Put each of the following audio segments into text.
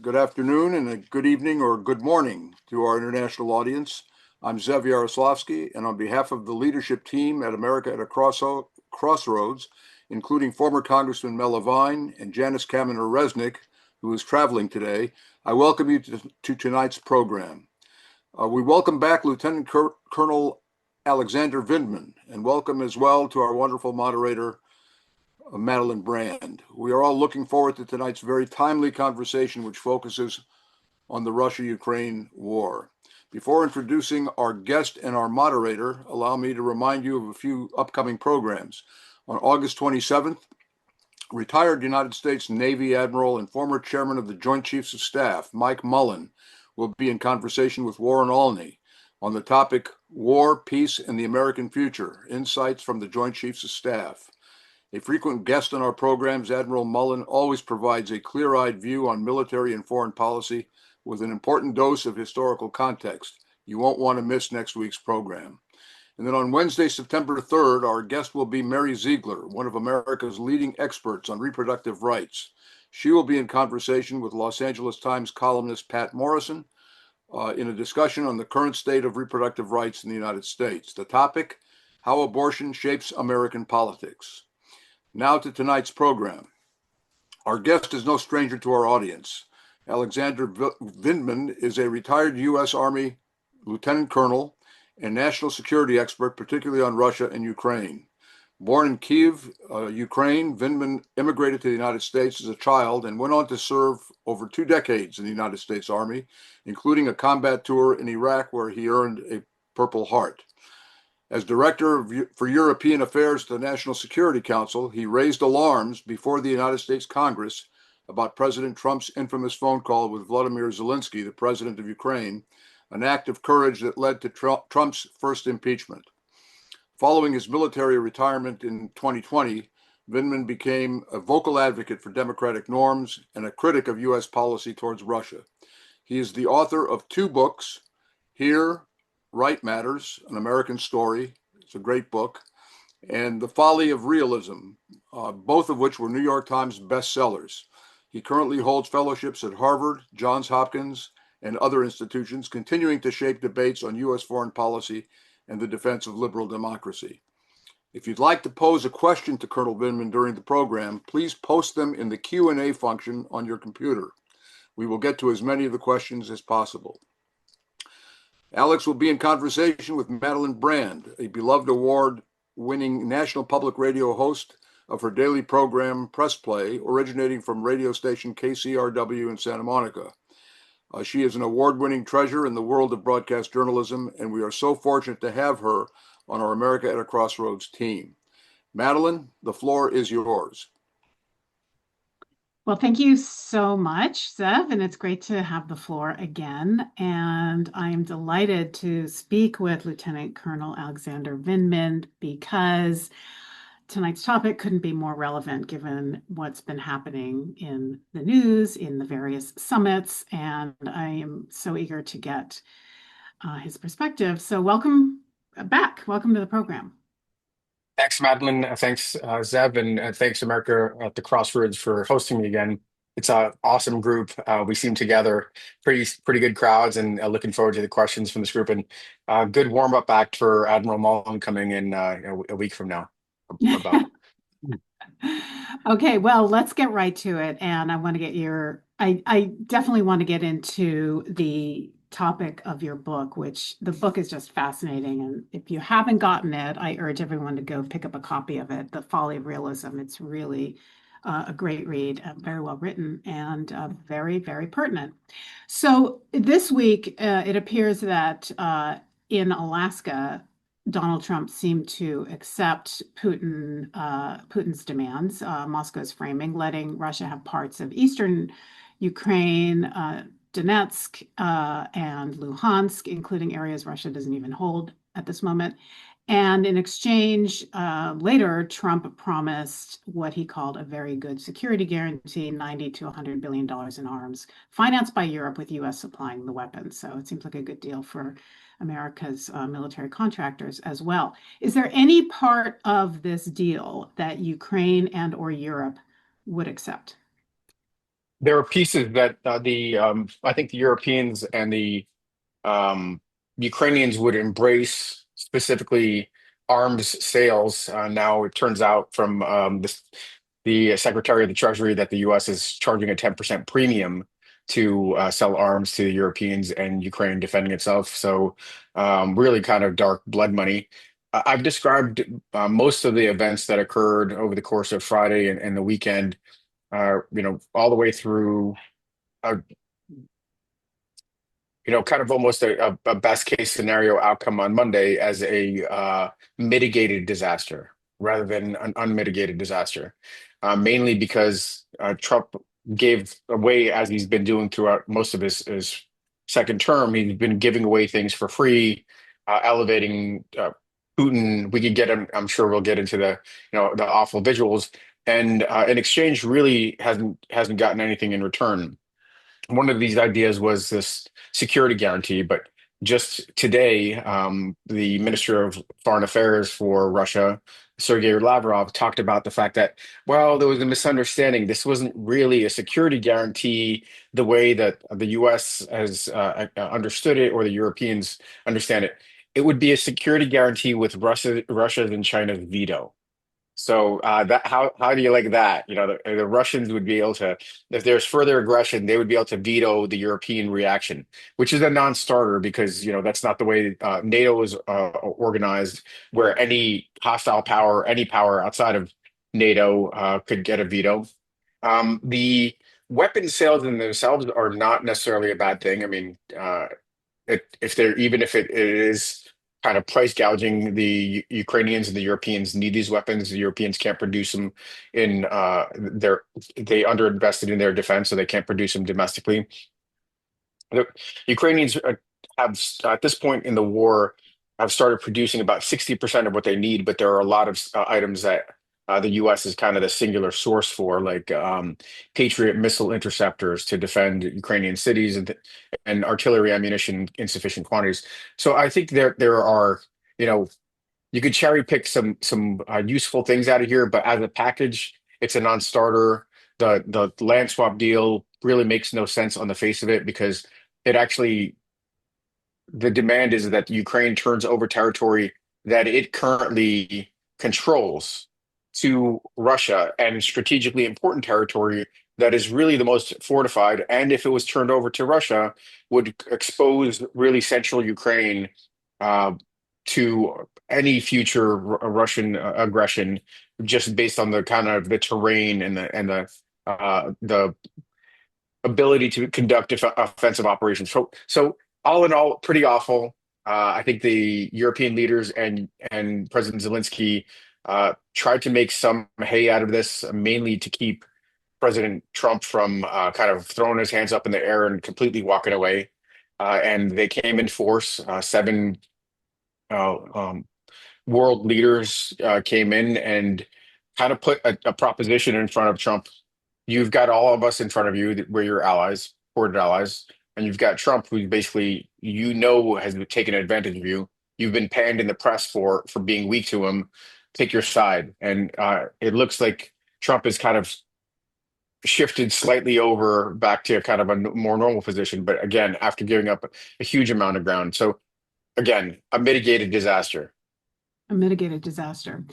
Good afternoon and a good evening or good morning to our international audience. I'm Zev Yaroslavsky, and on behalf of the leadership team at America at a Crossroads, including former Congressman Mel Levine and Janice Kaminer-Resnick, who is traveling today, I welcome you to tonight's program. We welcome back Lieutenant Colonel Alexander Vindman, and welcome as well to our wonderful moderator, Madeleine Brand. We are all looking forward to tonight's very timely conversation, which focuses on the Russia-Ukraine war. Before introducing our guest and our moderator, allow me to remind you of a few upcoming programs. On August 27th, retired United States Navy Admiral and former chairman of the Joint Chiefs of Staff, Mike Mullen, will be in conversation with Warren Olney on the topic War, Peace, and the American Future, Insights from the Joint Chiefs of Staff. A frequent guest on our programs, Admiral Mullen always provides a clear-eyed view on military and foreign policy with an important dose of historical context. You won't want to miss next week's program. And then on Wednesday, September 3rd, our guest will be Mary Ziegler, one of America's leading experts on reproductive rights. She will be in conversation with Los Angeles Times columnist Pat Morrison in a discussion on the current state of reproductive rights in the United States. The topic, how abortion shapes American politics. Now to tonight's program. Our guest is no stranger to our audience. Alexander Vindman is a retired U.S. Army lieutenant colonel and national security expert, particularly on Russia and Ukraine. Born in Kiev, Ukraine, Vindman immigrated to the United States as a child and went on to serve over 2 decades in the United States Army, including a combat tour in Iraq where he earned a Purple Heart. As Director for European Affairs at the National Security Council, he raised alarms before the United States Congress about President Trump's infamous phone call with Vladimir Zelensky, the president of Ukraine, an act of courage that led to Trump's first impeachment. Following his military retirement in 2020, Vindman became a vocal advocate for democratic norms and a critic of U.S. policy towards Russia. He is the author of 2 books, Here, Right Matters, An American Story. It's a great book. And The Folly of Realism, both of which were New York Times bestsellers. He currently holds fellowships at Harvard, Johns Hopkins, and other institutions, continuing to shape debates on U.S. foreign policy and the defense of liberal democracy. If you'd like to pose a question to Colonel Vindman during the program, please post them in the Q&A function on your computer. We will get to as many of the questions as possible. Alex will be in conversation with Madeleine Brand, a beloved award-winning national public radio host of her daily program, Press Play, originating from radio station KCRW in Santa Monica. She is an award-winning treasure in the world of broadcast journalism, and we are so fortunate to have her on our America at a Crossroads team. Madeleine, the floor is yours. Well, thank you so much, Zev, and it's great to have the floor again. And I'm delighted to speak with Lieutenant Colonel Alexander Vindman because tonight's topic couldn't be more relevant given what's been happening in the news, in the various summits, and I am so eager to get his perspective. So welcome back. Welcome to the program. Thanks, Madeleine. Thanks, Zeb, and thanks, America at the Crossroads, for hosting me again. It's an awesome group. We seem together, pretty good crowds, and looking forward to the questions from this group. And good warm-up act for Admiral Mullen coming in a week from now. About. Okay, well, let's get right to it. And I want to get I definitely want to get into the topic of your book, which the book is just fascinating. And if you haven't gotten it, I urge everyone to go pick up a copy of it, The Folly of Realism. It's really a great read, very well written, and very, very pertinent. So this week, it appears that in Alaska, Donald Trump seemed to accept Putin's demands, Moscow's framing, letting Russia have parts of eastern Ukraine, Donetsk, and Luhansk, including areas Russia doesn't even hold at this moment. And in exchange, later, Trump promised what he called a very good security guarantee, $90 to $100 billion in arms, financed by Europe, with U.S. supplying the weapons. So it seems like a good deal for America's military contractors as well. Is there any part of this deal that Ukraine and or Europe would accept? There are pieces that I think the Europeans and the um, Ukrainians would embrace, specifically arms sales. Now it turns out from the Secretary of the Treasury that the U.S. is charging a 10% premium to sell arms to the Europeans and Ukraine defending itself. So really kind of dark blood money. I've described most of the events that occurred over the course of Friday and the weekend, all the way through. Uh, kind of almost a best case scenario outcome on Monday as a mitigated disaster rather than an unmitigated disaster, mainly because Trump gave away, as he's been doing throughout most of his second term, he's been giving away things for free, elevating Putin. We could get him, I'm sure we'll get into the awful visuals, and in exchange, really hasn't gotten anything in return. One of these ideas was this security guarantee, but just today, the Minister of Foreign Affairs for Russia, Sergei Lavrov, talked about the fact that, well, there was a misunderstanding. This wasn't really a security guarantee the way that the US has understood it or the Europeans understand it. It would be a security guarantee with Russia's and China's veto. So that how do you like that? The Russians would be able to, if there's further aggression, they would be able to veto the European reaction, which is a non-starter because that's not the way NATO is organized, where any hostile power, any power outside of NATO could get a veto. The weapon sales in themselves are not necessarily a bad thing. I mean, if it is kind of price gouging, the Ukrainians and the Europeans need these weapons. The Europeans can't produce them they underinvested in their defense, so they can't produce them domestically. The Ukrainians have, at this point in the war, have started producing about 60% of what they need, but there are a lot of items that the U.S. is kind of the singular source for, like Patriot missile interceptors to defend Ukrainian cities and artillery ammunition in sufficient quantities. So I think there are, you could cherry pick some useful things out of here, but as a package, it's a non-starter. The land swap deal really makes no sense on the face of it because it actually the demand is that Ukraine turns over territory that it currently controls to Russia, and strategically important territory that is really the most fortified. And if it was turned over to Russia, would expose really central Ukraine to any future Russian aggression, just based on the kind of the terrain and the ability to conduct offensive operations. So all in all, pretty awful. I think the European leaders and President Zelensky tried to make some hay out of this, mainly to keep President Trump from kind of throwing his hands up in the air and completely walking away. And they came in force. Seven world leaders came in and kind of put a proposition in front of Trump. You've got all of us in front of you, we're your allies, supported allies, and you've got Trump, who basically has taken advantage of you. You've been panned in the press for being weak to him. Pick your side, and it looks like Trump has kind of shifted slightly over back to kind of a more normal position. But again, after giving up a huge amount of ground, so again, a mitigated disaster. A mitigated disaster.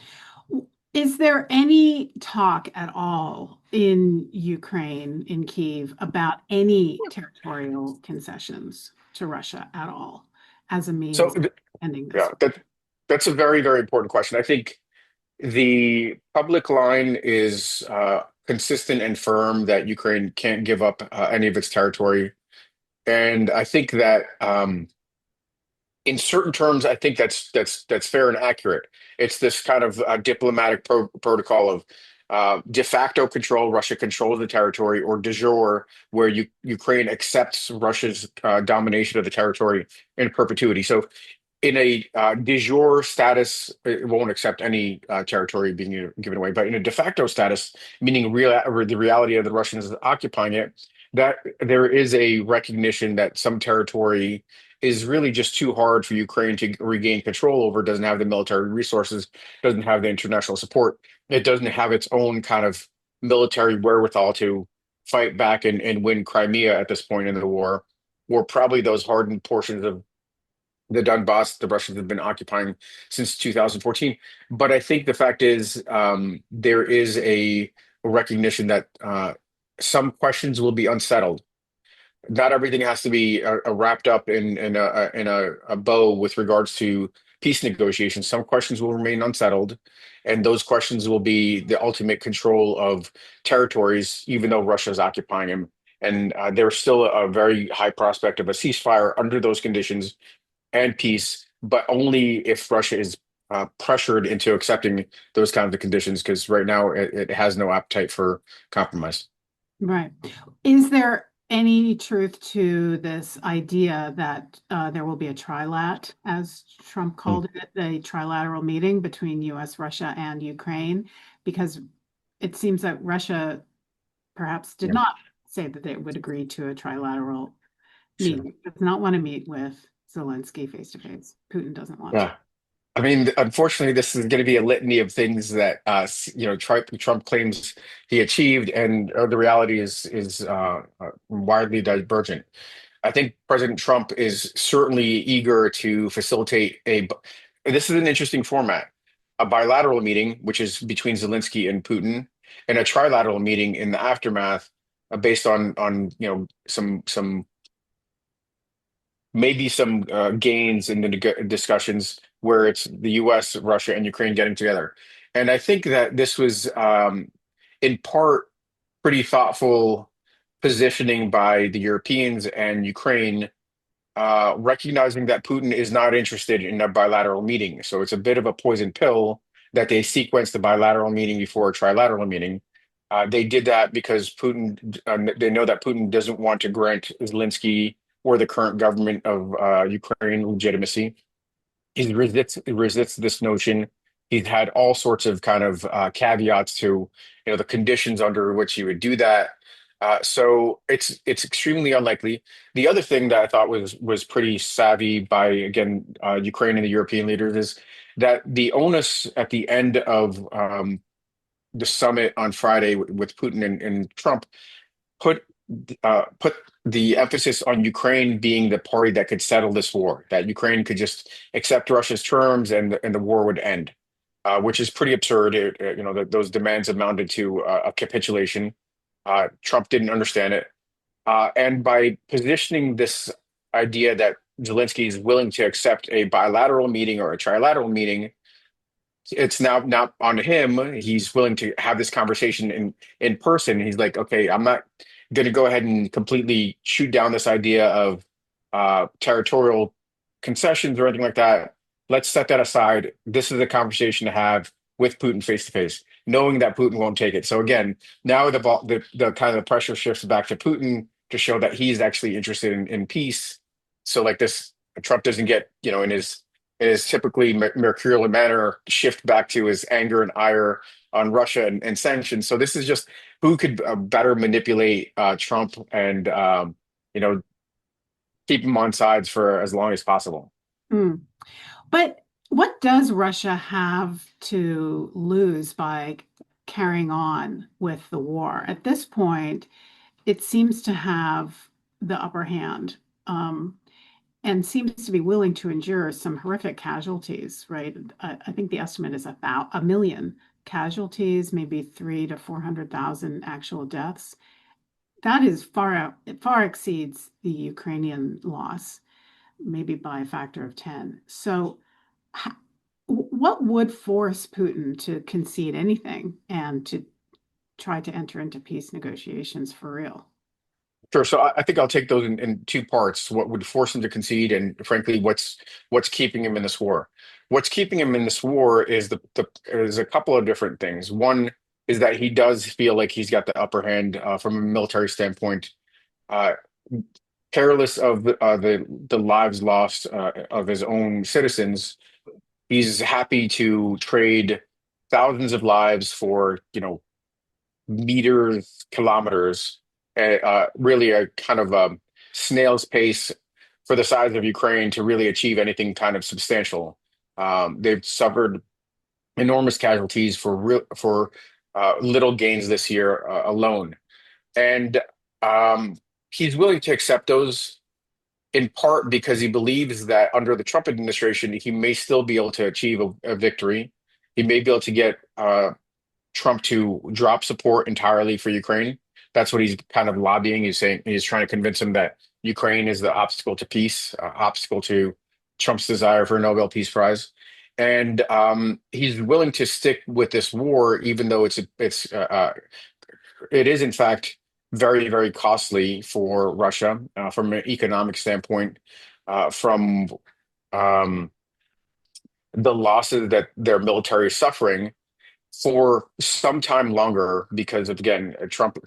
Is there any talk at all in Ukraine, in Kyiv, about any territorial concessions to Russia at all as a means of ending this? Yeah, that's a very, very important question. I think the public line is consistent and firm that Ukraine can't give up any of its territory. And I think that in certain terms, I think that's fair and accurate. It's this kind of diplomatic protocol of de facto control, Russia controls the territory, or de jure, where Ukraine accepts Russia's domination of the territory in perpetuity. So in a de jure status, it won't accept any territory being given away. But in a de facto status, meaning the reality of the Russians occupying it, that there is a recognition that some territory is really just too hard for Ukraine to regain control over, doesn't have the military resources, doesn't have the international support. It doesn't have its own kind of military wherewithal to fight back and win Crimea at this point in the war, or probably those hardened portions of the Donbass the Russians have been occupying since 2014. But I think the fact is, there is a recognition that some questions will be unsettled. Not everything has to be wrapped up in a bow with regards to peace negotiations. Some questions will remain unsettled, and those questions will be the ultimate control of territories, even though Russia is occupying them. And there's still a very high prospect of a ceasefire under those conditions and peace, but only if Russia is pressured into accepting those kinds of conditions, because right now it has no appetite for compromise. Right. Is there any truth to this idea that there will be a trilat, as Trump called it, a trilateral meeting between US, Russia, and Ukraine? Because it seems that Russia perhaps did Yeah, not say that they would agree to a trilateral sure. meeting. Does not want to meet with Zelensky face to face. Putin doesn't want to. Yeah. I mean, unfortunately, this is going to be a litany of things that Trump claims he achieved, and the reality is widely divergent. I think President Trump is certainly eager to facilitate a. This is an interesting format: a bilateral meeting, which is between Zelensky and Putin, and a trilateral meeting in the aftermath, based on some maybe some gains in the discussions where it's the U.S., Russia, and Ukraine getting together. And I think that this was, in part, pretty thoughtful positioning by the Europeans and Ukraine, recognizing that Putin is not interested in a bilateral meeting. So it's a bit of a poison pill that they sequenced the bilateral meeting before a trilateral meeting. They did that because they know that Putin doesn't want to grant Zelensky or the current government of Ukraine legitimacy. He resists this notion. He's had all sorts of kind of caveats to, the conditions under which he would do that. So it's extremely unlikely. The other thing that I thought was pretty savvy by, again, Ukraine and the European leaders is that the onus at the end of the summit on Friday with Putin and Trump put put the emphasis on Ukraine being the party that could settle this war, that Ukraine could just accept Russia's terms and the war would end, which is pretty absurd. That those demands amounted to a capitulation. Trump didn't understand it, and by positioning this idea that Zelensky is willing to accept a bilateral meeting or a trilateral meeting, it's now not on him. He's willing to have this conversation in person. He's like, okay, I'm not going to go ahead and completely shoot down this idea of territorial concessions or anything like that. Let's set that aside. This is a conversation to have with Putin face to face, knowing that Putin won't take it. So again, now the kind of the pressure shifts back to Putin to show that he's actually interested in peace. So like this, Trump doesn't get in his typically mercurial manner shift back to his anger and ire on Russia and sanctions. So this is just who could better manipulate Trump and you know keep him on sides for as long as possible. Mm. But what does Russia have to lose by carrying on with the war? At this point, it seems to have the upper hand, and seems to be willing to endure some horrific casualties, right? I think the estimate is about 1 million casualties, maybe 300,000 to 400,000 actual deaths. That is it far exceeds the Ukrainian loss, maybe by a factor of 10. So what would force Putin to concede anything and to try to enter into peace negotiations for real? Sure. So I think I'll take those in two parts. What would force him to concede, and frankly, what's keeping him in this war? What's keeping him in this war is is a couple of different things. One is that he does feel like he's got the upper hand from a military standpoint. Uh, Careless of the lives lost of his own citizens, he's happy to trade thousands of lives for meters, kilometers, really a kind of snail's pace for the size of Ukraine to really achieve anything kind of substantial. They've suffered enormous casualties for little gains this year alone. And he's willing to accept those in part because he believes that under the Trump administration, he may still be able to achieve a victory. He may be able to get Trump to drop support entirely for Ukraine. That's what he's kind of lobbying. He's saying he's trying to convince him that Ukraine is the obstacle to peace, obstacle to Trump's desire for a Nobel Peace Prize. And he's willing to stick with this war, even though it is in fact very, very costly for Russia from an economic standpoint, from um, the losses that their military is suffering for some time longer because of, again,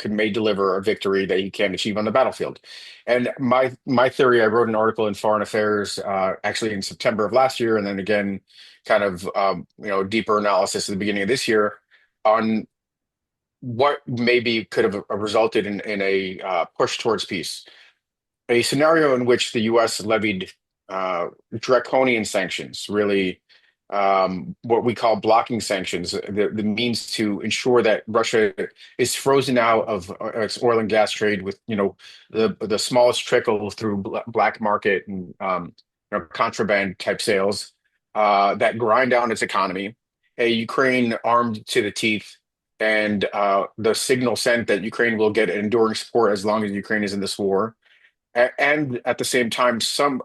may deliver a victory that he can't achieve on the battlefield. And my theory, I wrote an article in Foreign Affairs actually in September of last year, and then again, kind of deeper analysis at the beginning of this year on what maybe could have resulted in a push towards peace. A scenario in which the U.S. levied draconian sanctions, really what we call blocking sanctions, the means to ensure that Russia is frozen out of its oil and gas trade with, the smallest trickle through black market and contraband type sales that grind down its economy. A Ukraine armed to the teeth, and the signal sent that Ukraine will get enduring support as long as Ukraine is in this war, and at the same time, some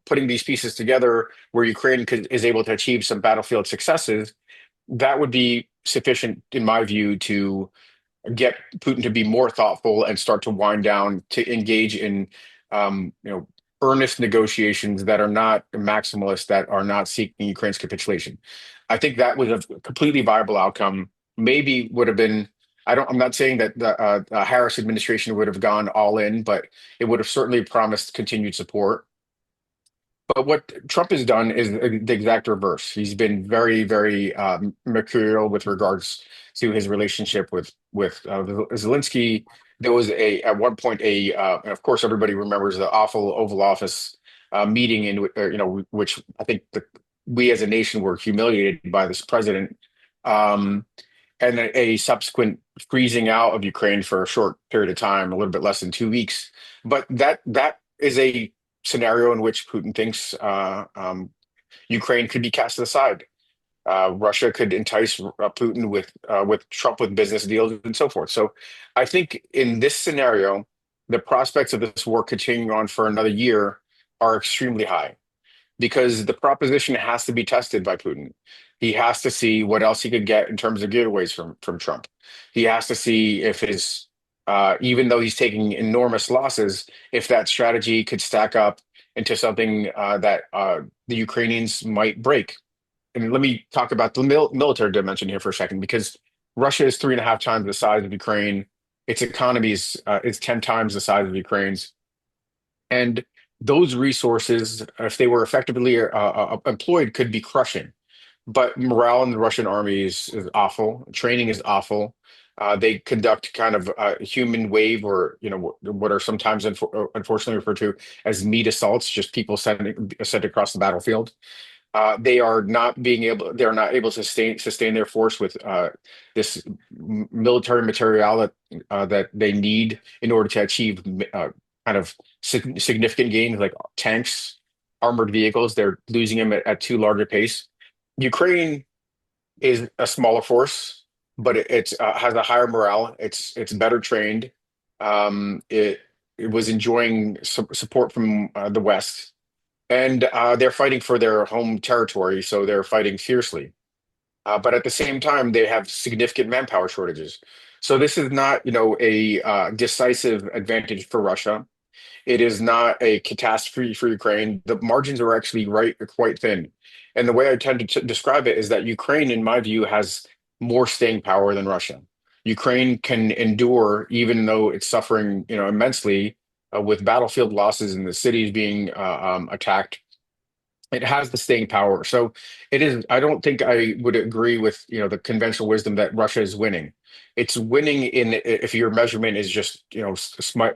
putting these pieces together where is able to achieve some battlefield successes, that would be sufficient, in my view, to get Putin to be more thoughtful and start to wind down, to engage in, earnest negotiations that are not maximalist, that are not seeking Ukraine's capitulation. I think that was a completely viable outcome. Maybe would have been. I'm not saying that the Harris administration would have gone all in, but it would have certainly promised continued support. But what Trump has done is the exact reverse. He's been very, very mercurial with regards to his relationship with Zelensky. There was at one point and of course everybody remembers the awful Oval Office meeting in which I think we as a nation were humiliated by this president. And a subsequent freezing out of Ukraine for a short period of time, a little bit less than 2 weeks. But that is a scenario in which Putin thinks Ukraine could be cast aside. Russia could entice Putin with Trump with business deals and so forth. So I think in this scenario, the prospects of this war continuing on for another year are extremely high, because the proposition has to be tested by Putin. He has to see what else he could get in terms of giveaways from Trump. He has to see if even though he's taking enormous losses, if that strategy could stack up into something that the Ukrainians might break. And let me talk about the military dimension here for a second, because Russia is 3.5 times the size of Ukraine. Its economy is 10 times the size of Ukraine's. And those resources, if they were effectively employed, could be crushing. But morale in the Russian army is awful. Training is awful. They conduct kind of a human wave, or what are sometimes unfortunately referred to as meat assaults, just people sent across the battlefield. They are not able to sustain their force with this military material that they need in order to achieve kind of significant gains, like tanks, armored vehicles. They're losing them at too large a pace. Ukraine is a smaller force, but it has a higher morale. It's better trained. It was enjoying support from the West, and they're fighting for their home territory, so they're fighting fiercely. But at the same time, they have significant manpower shortages. So this is not, a decisive advantage for Russia. It is not a catastrophe for Ukraine. The margins are actually quite thin. And the way I tend to describe it is that Ukraine, in my view, has more staying power than Russia. Ukraine can endure, even though it's suffering, immensely with battlefield losses and the cities being attacked. It has the staying power. So it is. I don't think I would agree with the conventional wisdom that Russia is winning. It's winning if your measurement is just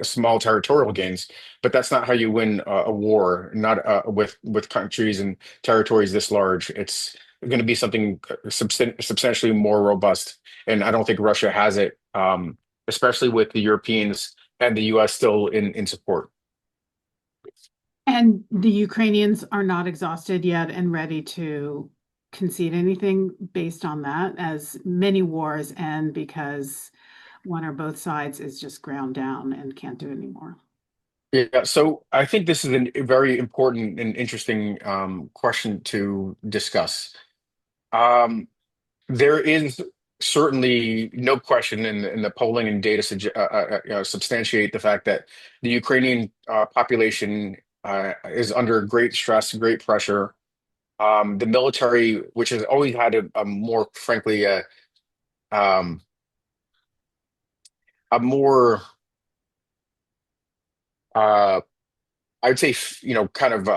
small territorial gains, but that's not how you win a war. Not with countries and territories this large. It's going to be something substantially more robust, and I don't think Russia has it. especially with the Europeans and the US still in support. And the Ukrainians are not exhausted yet and ready to concede anything based on that, as many wars end because one or both sides is just ground down and can't do it anymore. Yeah, so I think this is a very important and interesting question to discuss. Um, there is certainly no question, and the polling and data substantiate the fact that the Ukrainian population is under great stress, great pressure. The military, which has always had a more, frankly, um, a more, uh, I would say, kind of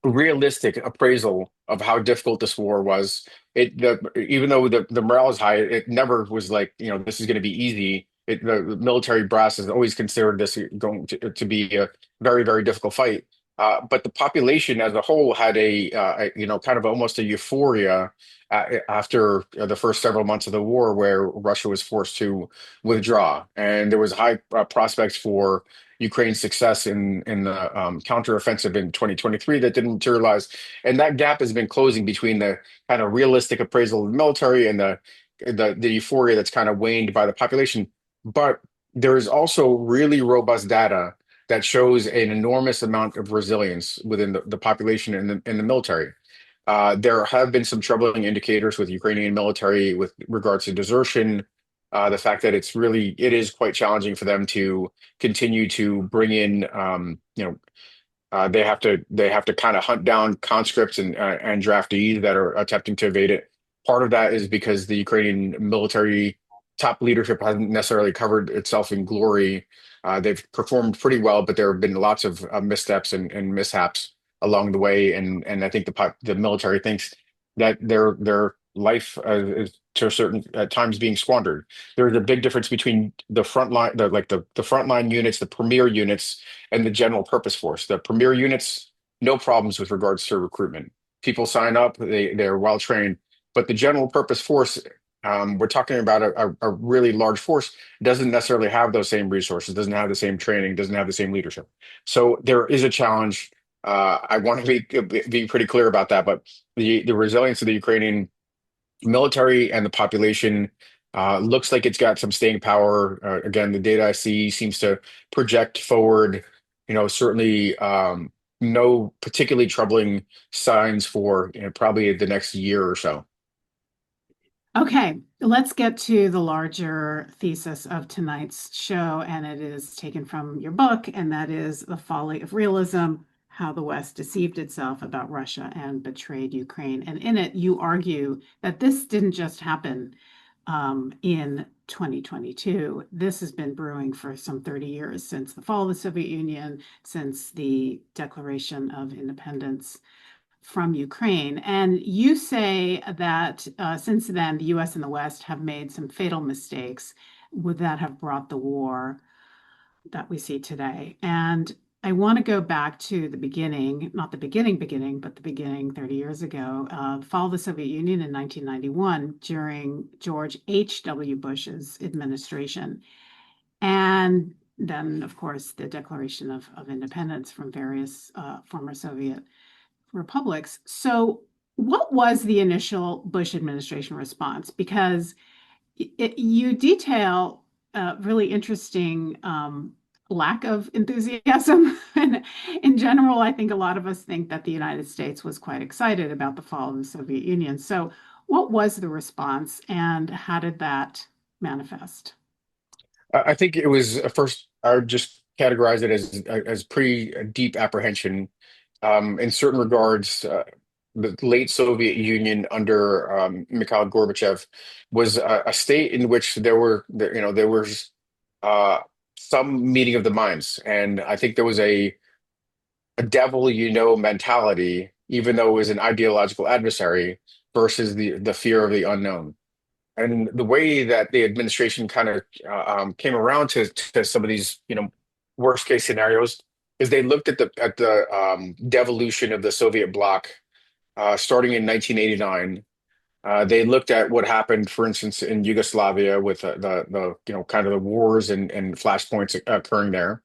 realistic appraisal of how difficult this war was. Even though the morale is high, it never was like, this is going to be easy. The military brass has always considered this going to be a very, very difficult fight. But the population as a whole had kind of almost a euphoria after the first several months of the war, where Russia was forced to withdraw, and there was high prospects for Ukraine's success in the counteroffensive in 2023 that didn't materialize. And that gap has been closing between the kind of realistic appraisal of the military and the euphoria that's kind of waned by the population. But there is also really robust data that shows an enormous amount of resilience within the population and the military. There have been some troubling indicators with Ukrainian military with regards to desertion, the fact that it is quite challenging for them to continue to bring in, they have to kind of hunt down conscripts and draftees that are attempting to evade it. Part of that is because the Ukrainian military top leadership hasn't necessarily covered itself in glory. They've performed pretty well, but there have been lots of missteps and mishaps along the way, and I think the military thinks that their life is to a certain at times being squandered. There's a big difference between the front line, the frontline units, the premier units, and the general purpose force. The premier units, no problems with regards to recruitment. People sign up, they're well trained, but the general purpose force, we're talking about a really large force, doesn't necessarily have those same resources, doesn't have the same training, doesn't have the same leadership. So there is a challenge. I want to be pretty clear about that, but the resilience of the Ukrainian military and the population looks like it's got some staying power. Again, the data I see seems to project forward, certainly no particularly troubling signs for probably the next year or so. Okay, let's get to the larger thesis of tonight's show, and it is taken from your book, and that is The Folly of Realism: How the West Deceived Itself About Russia and Betrayed Ukraine. And in it, you argue that this didn't just happen in 2022. This has been brewing for some 30 years, since the fall of the Soviet Union, since the declaration of independence from Ukraine. And you say that since then, the US and the West have made some fatal mistakes that have brought the war that we see today. And I want to go back to the beginning, not the beginning, but the beginning 30 years ago, the fall of the Soviet Union in 1991 during George H.W. Bush's administration. And then, of course, the declaration of independence from various former Soviet republics. So what was the initial Bush administration response? Because you detail a really interesting lack of enthusiasm. And in general, I think a lot of us think that the United States was quite excited about the fall of the Soviet Union. So what was the response, and how did that manifest? I think it was first, I would just categorize it as pretty deep apprehension. In certain regards, the late Soviet Union under Mikhail Gorbachev was a state in which there was some meeting of the minds, and I think there was a devil mentality, even though it was an ideological adversary versus the fear of the unknown. And the way that the administration kind of came around to some of these, worst case scenarios is they looked at the devolution of the Soviet bloc starting in 1989. They looked at what happened, for instance, in Yugoslavia with the kind of the wars and flashpoints occurring there.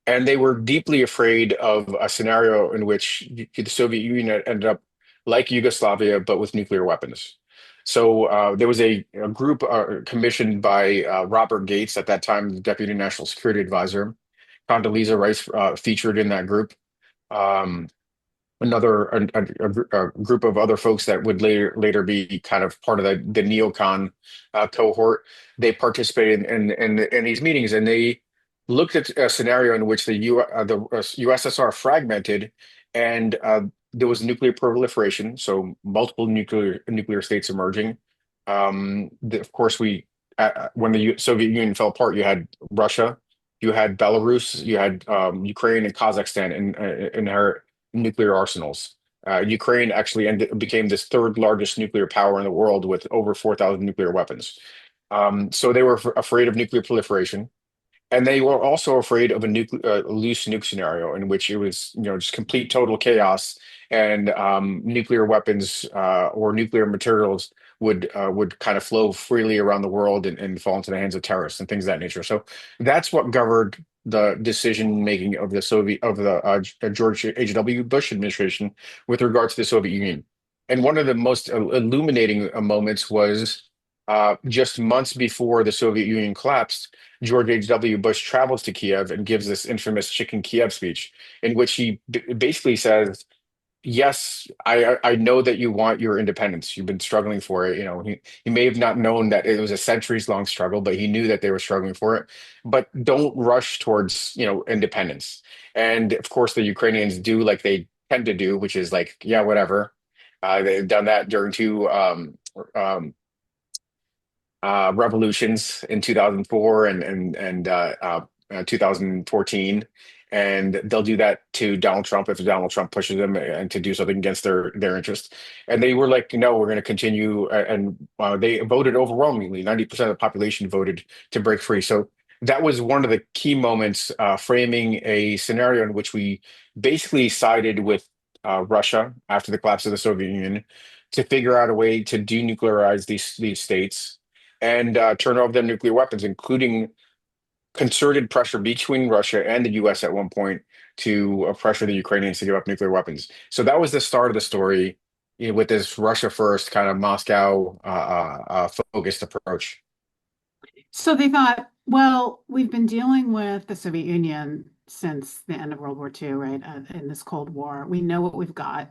And they were deeply afraid of a scenario in which the Soviet Union ended up like Yugoslavia, but with nuclear weapons. So there was a group commissioned by Robert Gates, at that time, the Deputy National Security Advisor. Condoleezza Rice featured in that group. Um, a group of other folks that would later be kind of part of the neocon cohort. They participated in these meetings, and they looked at a scenario in which the USSR fragmented, and there was nuclear proliferation, so multiple nuclear states emerging. Of course, when the Soviet Union fell apart, you had Russia, you had Belarus, you had Ukraine and Kazakhstan inherit nuclear arsenals. Ukraine actually became this third largest nuclear power in the world with over 4,000 nuclear weapons. So they were afraid of nuclear proliferation. And they were also afraid of a loose nuke scenario in which it was, just complete total chaos, and nuclear weapons or nuclear materials would kind of flow freely around the world and fall into the hands of terrorists and things of that nature. So that's what governed the decision making of the George H.W. Bush administration with regard to the Soviet Union. And one of the most illuminating moments was just months before the Soviet Union collapsed. George H.W. Bush travels to Kiev and gives this infamous Chicken Kiev speech, in which he basically says, yes, I know that you want your independence. You've been struggling for it. He may have not known that it was a centuries long struggle, but he knew that they were struggling for it. But don't rush towards, independence. And of course, the Ukrainians do like they tend to do, which is like, yeah, whatever. They've done that during two revolutions in 2004 and 2014, and they'll do that to Donald Trump if Donald Trump pushes them and to do something against their interest. And they were like, no, we're going to continue, and they voted overwhelmingly. 90% of the population voted to break free. So that was one of the key moments, framing a scenario in which we basically sided with Russia after the collapse of the Soviet Union to figure out a way to denuclearize these states and turn over their nuclear weapons, including concerted pressure between Russia and the U.S. at one point to pressure the Ukrainians to give up nuclear weapons. So that was the start of the story, with this Russia first kind of Moscow focused approach. So they thought, well, we've been dealing with the Soviet Union since the end of World War II, right? In this Cold War. We know what we've got.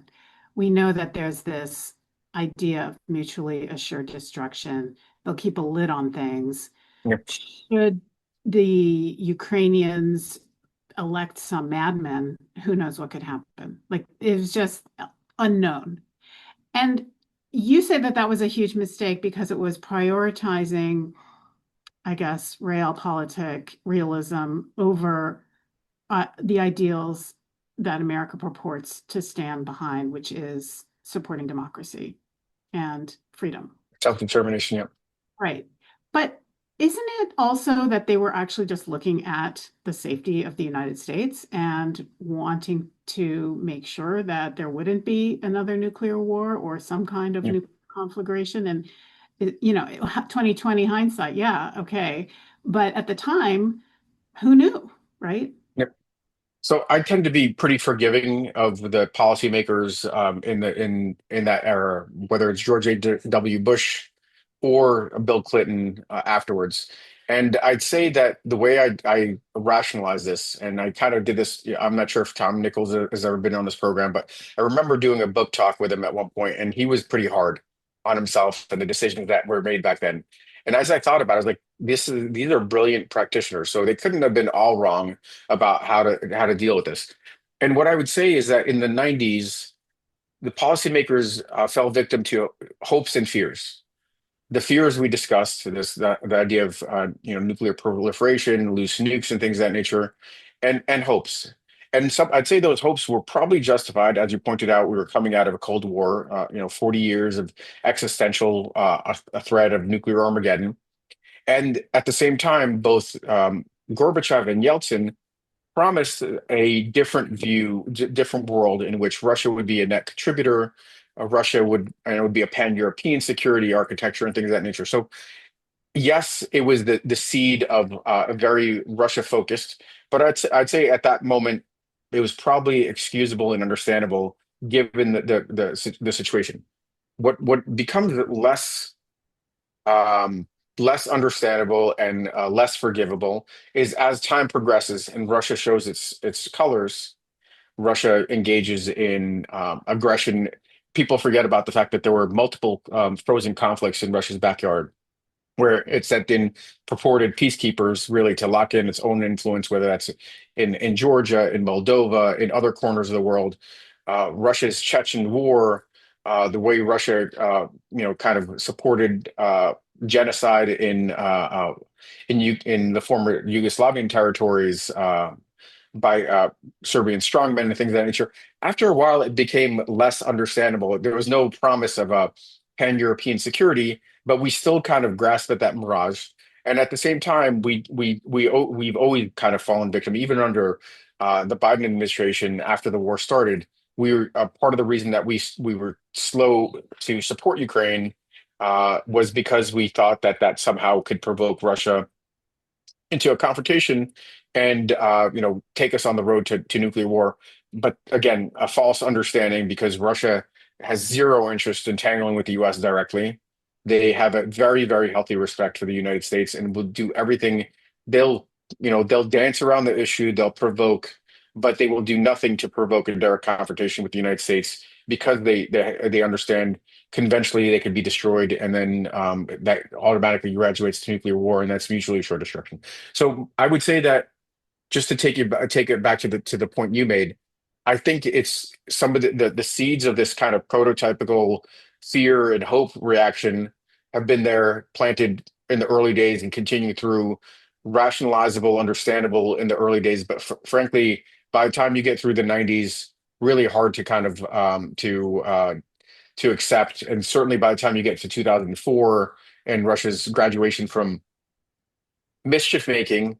We know that there's this idea of mutually assured destruction. They'll keep a lid on things. Yep. Should the Ukrainians elect some madmen, who knows what could happen? Like, it was just unknown. And you said that was a huge mistake because it was prioritizing, I guess, realpolitik realism over the ideals that America purports to stand behind, which is supporting democracy and freedom. Self-determination, yeah. Right. But isn't it also that they were actually just looking at the safety of the United States and wanting to make sure that there wouldn't be another nuclear war or some kind of nuclear conflagration? And, 2020 hindsight, yeah, okay. But at the time, who knew, right? Yep. So I tend to be pretty forgiving of the policymakers in that era, whether it's George H.W. Bush or Bill Clinton afterwards. And I'd say that the way I rationalize this, and I kind of did this, I'm not sure if Tom Nichols has ever been on this program, but I remember doing a book talk with him at one point, and he was pretty hard on himself and the decisions that were made back then. And as I thought about it, I was like, these are brilliant practitioners, so they couldn't have been all wrong about how to deal with this. And what I would say is that in the 90s, the policymakers fell victim to hopes and fears. The fears we discussed, the idea of nuclear proliferation, loose nukes, and things of that nature, and hopes. And I'd say those hopes were probably justified. As you pointed out, we were coming out of a Cold War, 40 years of existential a threat of nuclear Armageddon. And at the same time, both Gorbachev and Yeltsin promised a different view, different world in which Russia would be a net contributor, Russia would, and it would be a pan-European security architecture and things of that nature. So yes, it was the seed of a very Russia focused, but I'd say at that moment it was probably excusable and understandable given the situation. What becomes um, less understandable and less forgivable is as time progresses and Russia shows its colors. Russia engages in aggression. People forget about the fact that there were multiple frozen conflicts in Russia's backyard where it sent in purported peacekeepers really to lock in its own influence, whether that's in Georgia, in Moldova, in other corners of the world. Russia's Chechen war, the way Russia, kind of supported genocide in the former Yugoslavian territories by Serbian strongmen and things of that nature. After a while, it became less understandable. There was no promise of a pan-European security, but we still kind of grasp at that mirage. And at the same time, we've always kind of fallen victim, even under the Biden administration after the war started. We were part of the reason that we were slow to support Ukraine was because we thought that that somehow could provoke Russia into a confrontation and take us on the road to nuclear war. But again, a false understanding because Russia has zero interest in tangling with the US directly. They have a very, very healthy respect for the United States and will do everything. They'll dance around the issue, they'll provoke, but they will do nothing to provoke a direct confrontation with the United States because they understand conventionally they could be destroyed, and then that automatically graduates to nuclear war, and that's mutually assured destruction. So I would say that just to take it back to the point you made, I think it's some of the seeds of this kind of prototypical fear and hope reaction have been there, planted in the early days and continue through, rationalizable, understandable in the early days. But frankly, by the time you get through the 90s, really hard to kind of to accept. And certainly by the time you get to 2004 and Russia's graduation from mischief making,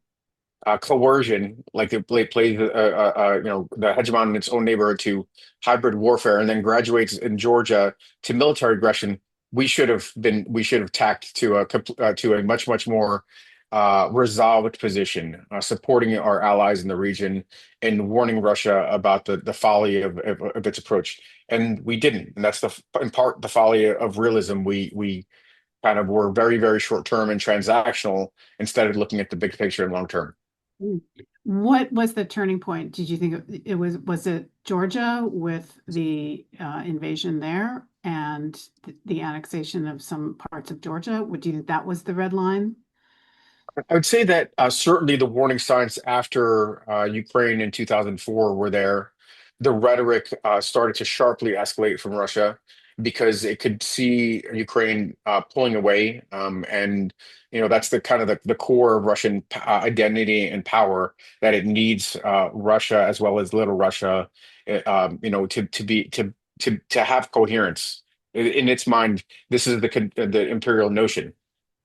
coercion, like it plays the hegemon in its own neighborhood, to hybrid warfare, and then graduates in Georgia to military aggression. We should have tacked to a much more resolved position, supporting our allies in the region and warning Russia about the folly of its approach. And we didn't, and that's in part the folly of realism. We kind of were very, very short term and transactional instead of looking at the big picture and long term. What was the turning point? Did you think was it Georgia with the invasion there and the annexation of some parts of Georgia? Would you think that was the red line? I would say that certainly the warning signs after Ukraine in 2004 were there. The rhetoric started to sharply escalate from Russia because it could see Ukraine pulling away, and that's the kind of the core of Russian identity and power, that it needs Russia as well as Little Russia, to have coherence in its mind. This is the imperial notion.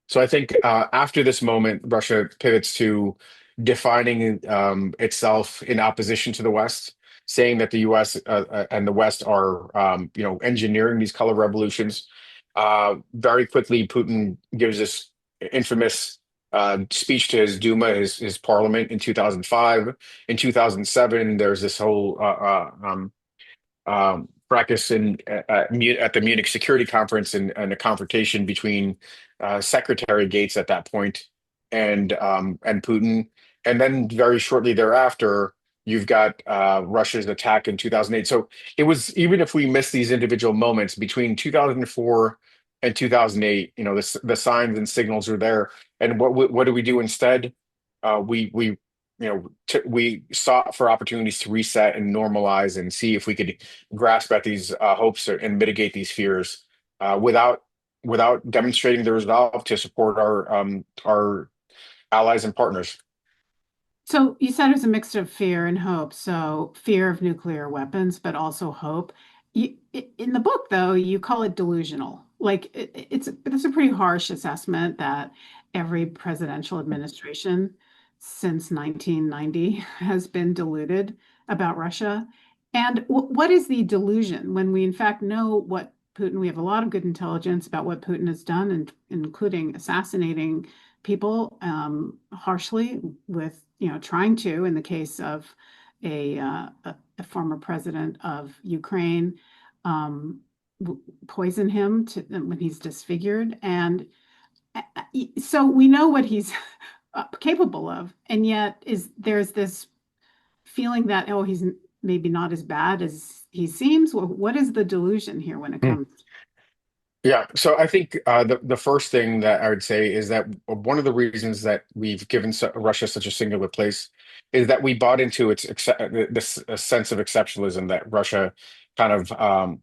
So I think after this moment, Russia pivots to defining itself in opposition to the West, saying that the U.S. And the West are, engineering these color revolutions. Very quickly, Putin gives this infamous speech to his Duma, his parliament, in 2005. In 2007, there's this whole fracas at the Munich Security Conference, and a confrontation between Secretary Gates at that point and Putin. And then very shortly thereafter, you've got Russia's attack in 2008. So it was, even if we miss these individual moments between 2004 and 2008, the signs and signals are there. And what do we do instead? We sought for opportunities to reset and normalize and see if we could grasp at these hopes and mitigate these fears without demonstrating the resolve to support our allies and partners. So you said it was a mix of fear and hope. So fear of nuclear weapons, but also hope. In the book, though, you call it delusional. Like it's a pretty harsh assessment that every presidential administration since 1990 has been deluded about Russia. And what is the delusion when we in fact know what Putin, we have a lot of good intelligence about what Putin has done, and including assassinating people harshly with, trying to, in the case of a former president of Ukraine, um, poison him when he's disfigured. And so we know what he's capable of. And yet there's this feeling that, oh, he's maybe not as bad as he seems. Well, what is the delusion here when it Hmm. comes? Yeah, so I think the first thing that I would say is that one of the reasons that we've given Russia such a singular place is that we bought into this sense of exceptionalism that Russia kind of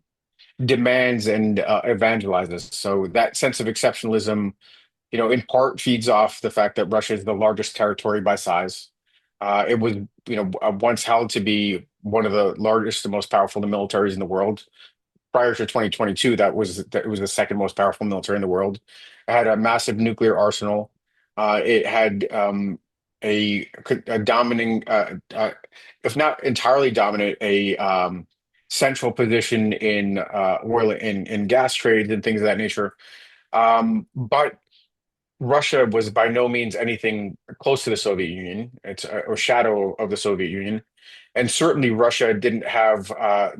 demands and evangelizes. So that sense of exceptionalism, in part feeds off the fact that Russia is the largest territory by size. It was, once held to be one of the largest and most powerful militaries in the world. Prior to 2022, that was the second most powerful military in the world. It had a massive nuclear arsenal. It had a dominating, if not entirely dominant, a central position in oil and gas trades and things of that nature. But Russia was by no means anything close to the Soviet Union. It's a shadow of the Soviet Union, and certainly Russia didn't have I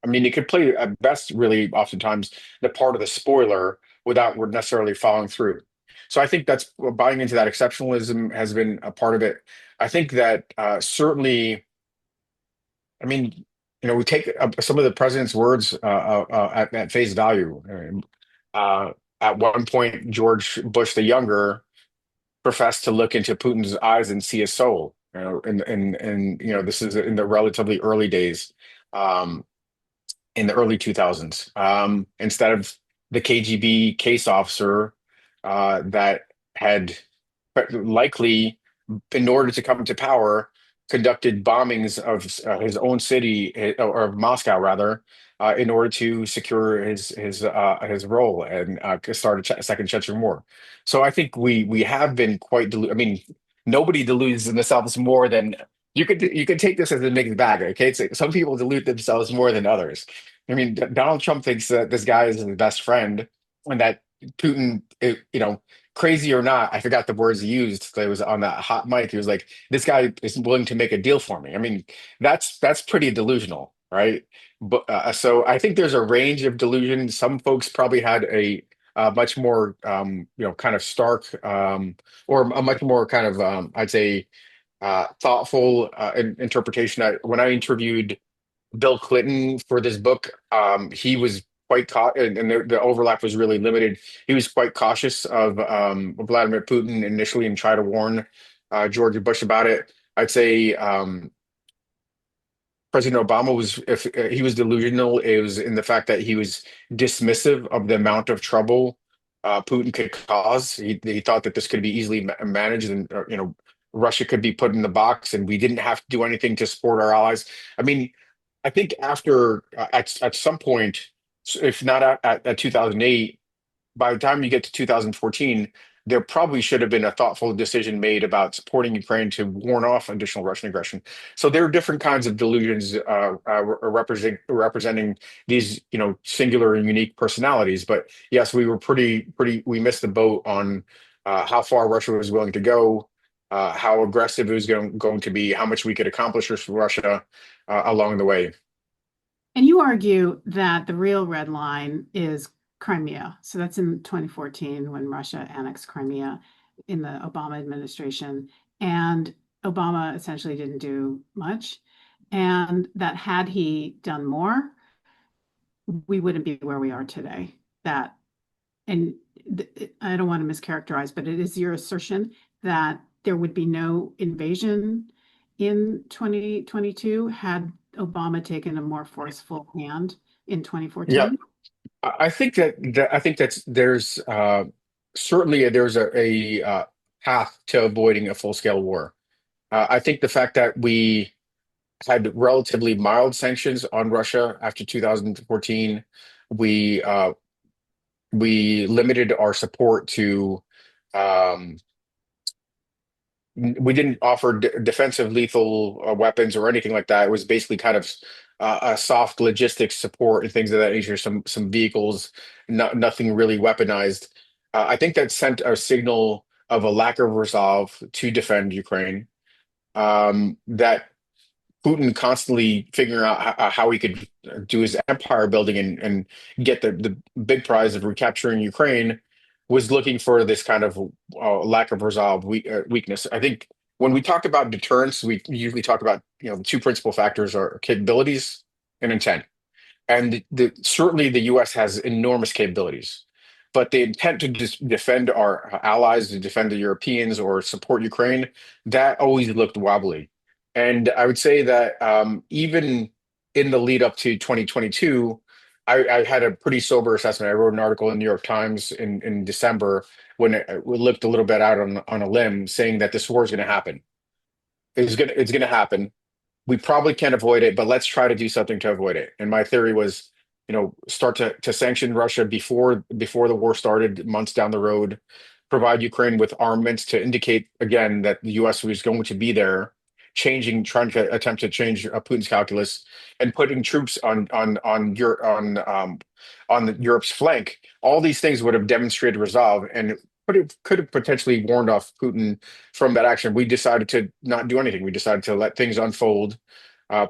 mean, it could play at best, really, oftentimes the part of the spoiler without necessarily following through. So I think that's buying into that exceptionalism has been a part of it. I think that certainly, I mean, we take some of the president's words at face value. At one point, George Bush the younger professed to look into Putin's eyes and see his soul. And this is in the relatively early days, um, in the early 2000s, instead of the KGB case officer that had likely, in order to come to power, conducted bombings of his own city, or of Moscow rather, in order to secure his role and start a second Chechen war. So I think we have been quite I mean, nobody deludes themselves more than you could take this as a mixed bag. Okay, some people delude themselves more than others. I mean, Donald Trump thinks that this guy is his best friend, and that Putin, crazy or not, I forgot the words he used. It was on that hot mic. He was like, "This guy is willing to make a deal for me." I mean, that's pretty delusional, right? But so I think there's a range of delusion. Some folks probably had a much more, kind of stark, or a much more kind of, I'd say, thoughtful interpretation. When I interviewed Bill Clinton for this book, he was quite caught, and the overlap was really limited. He was quite cautious of Vladimir Putin initially and tried to warn George Bush about it. I'd say President Obama was, if he was delusional, it was in the fact that he was dismissive of the amount of trouble Putin could cause. He thought that this could be easily managed, and Russia could be put in the box, and we didn't have to do anything to support our allies. I mean, I think after at some point, if not at 2008, by the time you get to 2014, there probably should have been a thoughtful decision made about supporting Ukraine to warn off additional Russian aggression. So there are different kinds of delusions representing these, singular and unique personalities. But yes, we were we missed the boat on how far Russia was willing to go, how aggressive it was going to be, how much we could accomplish with Russia along the way. And you argue that the real red line is Crimea. So that's in 2014 when Russia annexed Crimea in the Obama administration. And Obama essentially didn't do much. And that had he done more, we wouldn't be where we are today. And I don't want to mischaracterize, but it is your assertion that there would be no invasion in 2022 had Obama taken a more forceful hand in Yeah, 2014? I think I think there's certainly there's a path to avoiding a full-scale war. I think the fact that we had relatively mild sanctions on Russia after 2014, we we limited our support to um, we didn't offer defensive lethal weapons or anything like that. It was basically kind of a soft logistics support and things of that nature. Some vehicles, nothing really weaponized. I think that sent a signal of a lack of resolve to defend Ukraine. That Putin constantly figuring out how he could do his empire building and get the big prize of recapturing Ukraine was looking for this kind of lack of resolve, weakness. I think when we talk about deterrence, we usually talk about, the two principal factors are capabilities and intent. And certainly the US has enormous capabilities, but the intent to just defend our allies, to defend the Europeans or support Ukraine, that always looked wobbly. And I would say that even in the lead up to 2022, I had a pretty sober assessment. I wrote an article in the New York Times in December when it looked a little bit out on a limb, saying that this war is going to happen. It's going to happen. We probably can't avoid it, but let's try to do something to avoid it. And my theory was, start to sanction Russia before the war started, months down the road, provide Ukraine with armaments to indicate again that the US was going to be there, trying to attempt to change Putin's calculus, and putting troops on Europe's flank. All these things would have demonstrated resolve and could have potentially warned off Putin from that action. We decided to not do anything. We decided to let things unfold,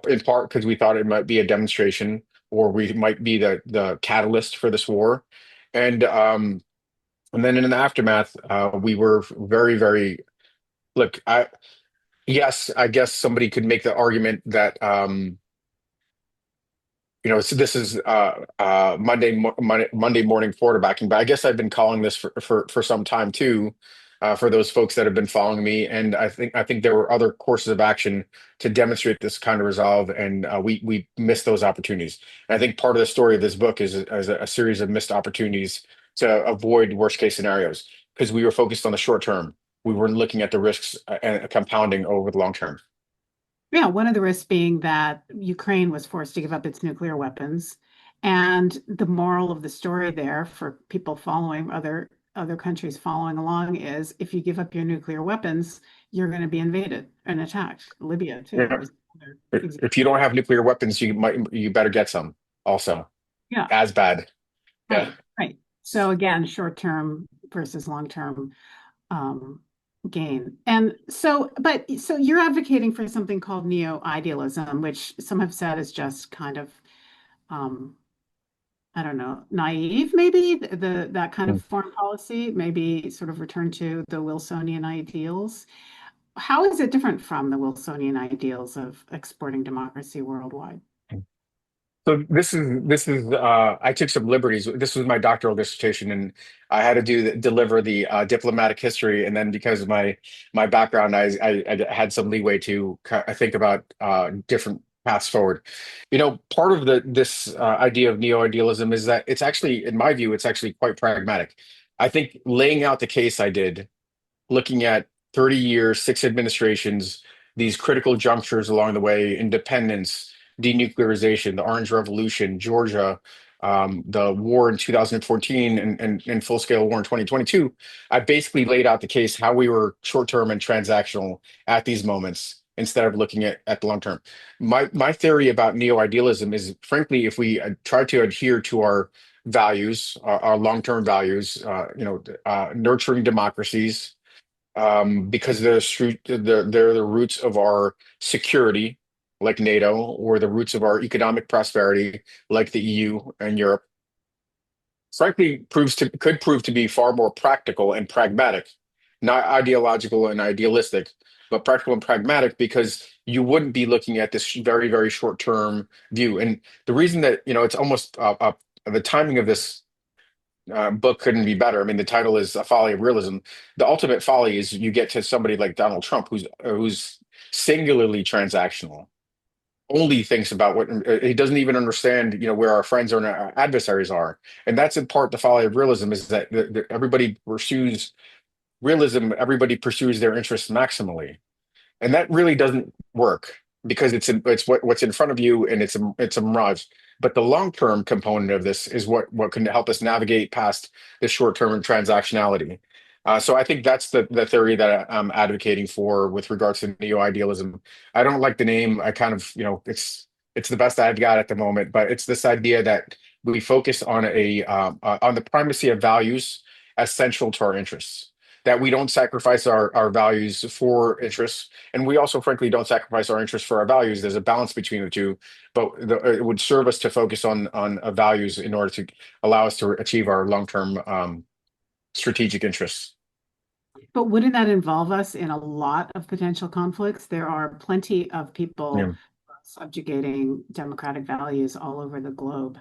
in part because we thought it might be a demonstration or we might be the catalyst for this war. And then in the aftermath, we were very, very look. Yes, I guess somebody could make the argument that so this is Monday morning quarterbacking, but I guess I've been calling this for some time too, for those folks that have been following me, and I think there were other courses of action to demonstrate this kind of resolve, and we missed those opportunities. And I think part of the story of this book is a series of missed opportunities to avoid worst case scenarios because we were focused on the short term. We weren't looking at the risks and compounding over the long term. Yeah, one of the risks being that Ukraine was forced to give up its nuclear weapons. And the moral of the story there for people following other countries following along is if you give up your nuclear weapons, you're going to be invaded and attacked. Libya too Yeah. was another If you don't have nuclear weapons, you better get some also. yeah, As bad. Yeah. right. So again, short term versus long term um, gain. And so you're advocating for something called neo-idealism, which some have said is just kind of, um, I don't know, naive, maybe that kind of foreign policy, maybe sort of return to the Wilsonian ideals. How is it different from the Wilsonian ideals of exporting democracy worldwide? So this is I took some liberties. This was my doctoral dissertation, and I had to deliver the diplomatic history. And then because of my background, I had some leeway to think about different paths forward. Part of this idea of neo-idealism is that it's actually, in my view, it's actually quite pragmatic. I think laying out the case I did, looking at 30 years, six administrations, these critical junctures along the way, independence, denuclearization, the Orange Revolution, Georgia, the war in 2014, and full-scale war in 2022, I basically laid out the case how we were short-term and transactional at these moments instead of looking at the long term. My theory about neo-idealism is, frankly, if we try to adhere to our values, our long-term values, nurturing democracies, because they're the roots of our security, like NATO, or the roots of our economic prosperity, like the EU and Europe. Frankly, could prove to be far more practical and pragmatic, not ideological and idealistic, but practical and pragmatic, because you wouldn't be looking at this very, very short-term view. And the reason that, it's almost the timing of this book couldn't be better. I mean, the title is A Folly of Realism. The ultimate folly is you get to somebody like Donald Trump, who's singularly transactional, only thinks about what he doesn't even understand, where our friends or our adversaries are. And that's in part the folly of realism, is that everybody pursues realism, everybody pursues their interests maximally. And that really doesn't work because it's what's in front of you, and it's a mirage. But the long-term component of this is what can help us navigate past the short-term and transactionality. So I think that's the theory that I'm advocating for with regards to neo-idealism. I don't like the name. I kind of, it's the best I've got at the moment, but it's this idea that we focus on on the primacy of values as central to our interests. That we don't sacrifice our values for interests, and we also, frankly, don't sacrifice our interests for our values. There's a balance between the two, but it would serve us to focus on values in order to allow us to achieve our long-term strategic interests. But wouldn't that involve us in a lot of potential conflicts? There are plenty of people Yeah. subjugating democratic values all over the globe,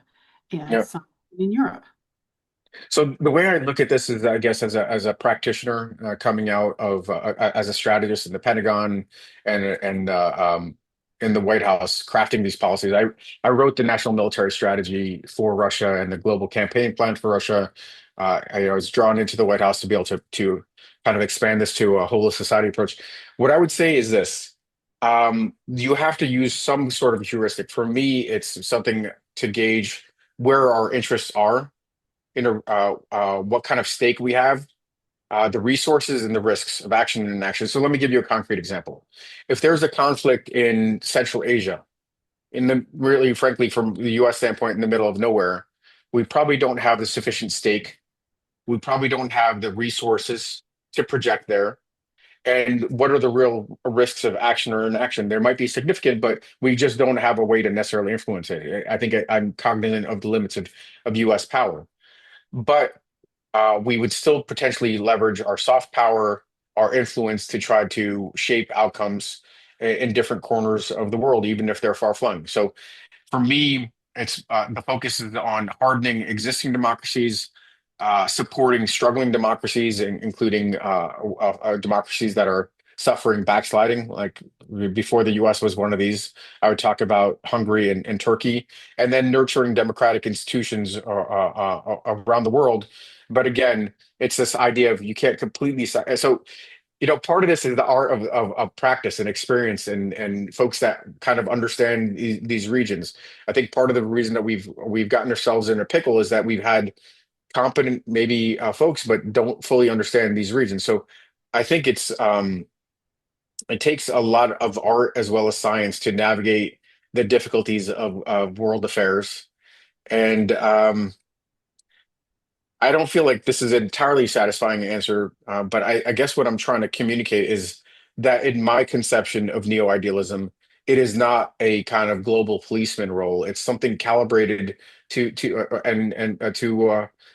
and Yeah. some in Europe. So the way I look at this is, I guess, as a practitioner coming out of as a strategist in the Pentagon and in the White House crafting these policies. I wrote the national military strategy for Russia and the global campaign plan for Russia. I was drawn into the White House to be able to kind of expand this to a whole of society approach. What I would say is this: you have to use some sort of heuristic. For me, it's something to gauge where our interests are what kind of stake we have, the resources and the risks of action and inaction. So let me give you a concrete example. If there's a conflict in Central Asia, in the really, frankly, from the U.S. standpoint, in the middle of nowhere, we probably don't have the sufficient stake. We probably don't have the resources to project there. And what are the real risks of action or inaction? There might be significant, but we just don't have a way to necessarily influence it. I think I'm cognizant of the limits of U.S. power. But we would still potentially leverage our soft power, our influence to try to shape outcomes in different corners of the world, even if they're far flung. So for me, it's the focus is on hardening existing democracies, supporting struggling democracies, including democracies that are suffering backsliding. Like before the U.S. was one of these, I would talk about Hungary and Turkey, and then nurturing democratic institutions around the world. But again, it's this idea of you can't completely. So part of this is the art of practice and experience and folks that kind of understand these regions. I think part of the reason that we've gotten ourselves in a pickle is that we've had competent maybe folks, but don't fully understand these regions. So I think it takes a lot of art as well as science to navigate the difficulties of world affairs. And I don't feel like this is an entirely satisfying answer, but I guess what I'm trying to communicate is that in my conception of neo-idealism, it is not a kind of global policeman role. It's something calibrated to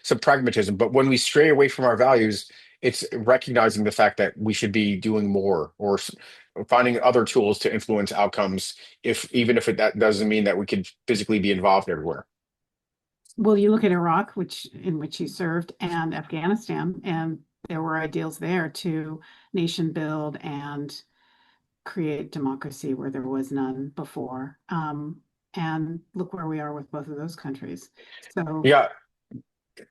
some pragmatism. But when we stray away from our values, it's recognizing the fact that we should be doing more or finding other tools to influence outcomes, if even if that doesn't mean that we could physically be involved everywhere. Well, you look at Iraq, in which you served, and Afghanistan, and there were ideals there to nation build and create democracy where there was none before. And look where we are with both of those countries. So, Yeah,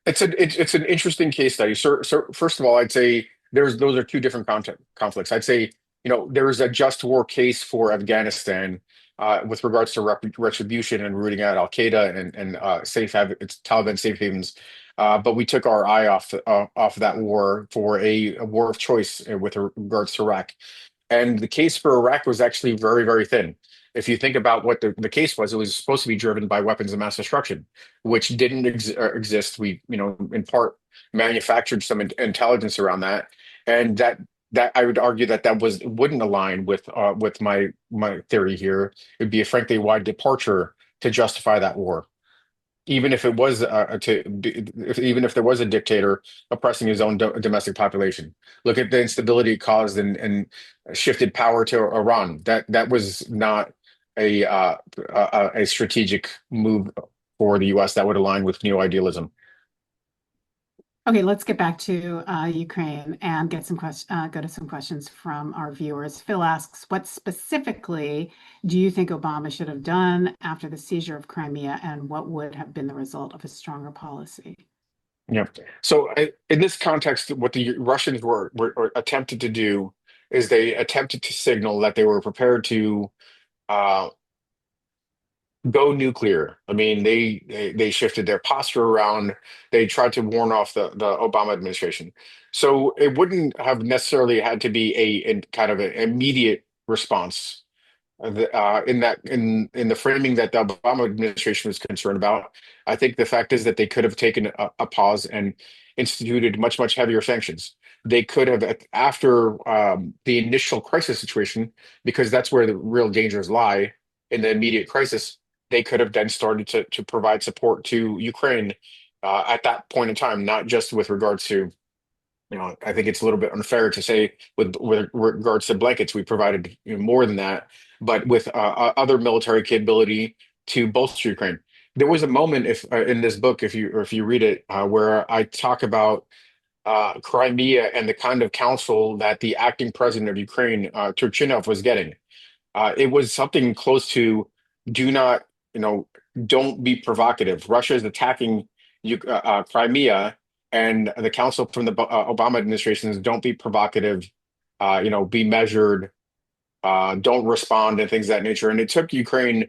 it's an interesting case study. So first of all, I'd say those are two different conflicts. I'd say there is a just war case for Afghanistan with regards to retribution and rooting out Al Qaeda and it's Taliban safe havens. But we took our eye off that war for a war of choice with regards to Iraq. And the case for Iraq was actually very, very thin. If you think about what the case was, it was supposed to be driven by weapons of mass destruction, which didn't exist. We, in part manufactured some intelligence around that, and that I would argue that wouldn't align with my theory here. It'd be a frankly wide departure to justify that war, even if it was even if there was a dictator oppressing his own domestic population. Look at the instability it caused and shifted power to Iran. That was not a strategic move for the U.S. that would align with neo-idealism. okay, let's get back to Ukraine and go to some questions from our viewers. Phil asks, what specifically do you think Obama should have done after the seizure of Crimea, and what would have been the result of a stronger policy? Yeah. So in this context, what the Russians were attempted to do is they attempted to signal that they were prepared to go nuclear. I mean, they shifted their posture around. They tried to warn off the Obama administration. So it wouldn't have necessarily had to be a kind of an immediate response in the framing that the Obama administration was concerned about. I think the fact is that they could have taken a pause and instituted much heavier sanctions. They could have after the initial crisis situation, because that's where the real dangers lie in the immediate crisis. They could have then started to provide support to Ukraine at that point in time, not just with regards to, I think it's a little bit unfair to say with regards to blankets, we provided more than that, but with other military capability to bolster Ukraine. There was a moment, if in this book, if you read it, where I talk about Crimea and the kind of counsel that the acting president of Ukraine, Turchinov, was getting. It was something close to do not, don't be provocative. Russia is attacking Crimea, and the counsel from the Obama administration is don't be provocative, be measured, don't respond, and things of that nature. And it took Ukraine,